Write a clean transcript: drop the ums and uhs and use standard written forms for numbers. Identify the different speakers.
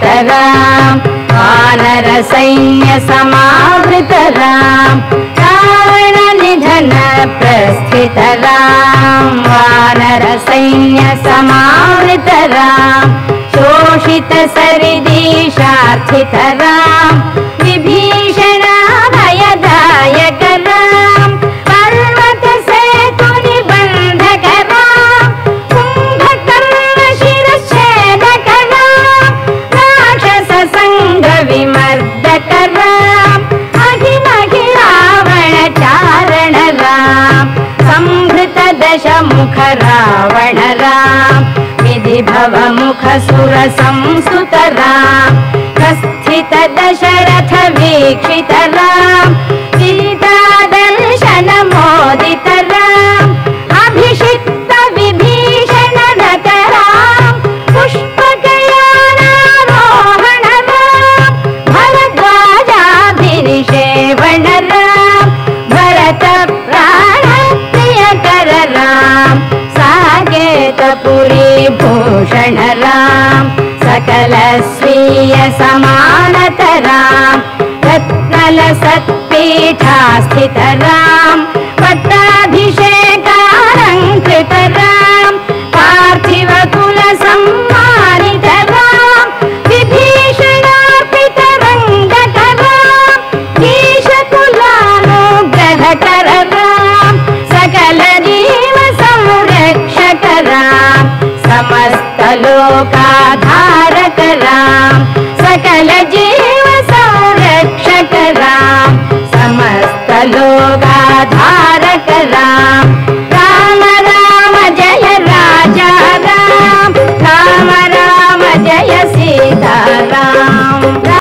Speaker 1: संस्तुतरां वानरसैन्यसमावृतरां रावणनिधनप्रस्थितरां वानरसैन्यसमावृतरां शोषितसरिदीशार्थितरां विभीषणाभयदायकरां पर्वतसेतुनिबन्धकरां कुम्भकर्णशिरश्छेदकरां राक्षससङ्घविमर्दकरां अहिमहिरावणचारणरां संहृतदशमुखरावणरां विधिभवमुखसुरसंस्तुतरां प्रस्थितदशरथवीक्षितरां सीतादर्शनमोदितरां अभिषिक्तविभीषणनकरां पुष्पकयानारोहणरां भरद्वाजाभिनिषेवणरां भरतप्राणप्रियकररां साकेतपुरीभूषणरां सकलस्वीयसमानतरां रत्नलसत्पीठास्थितरां पट्टाभिषेकालङ्कृतरां पार्थिवकुलसम्मानितरां विभीषणार्पितरङ्गकरां ईशकुलानुग्रहकररां सकलजीवसंरक्षकरां समस्तलोकाधारकरां सकलजीव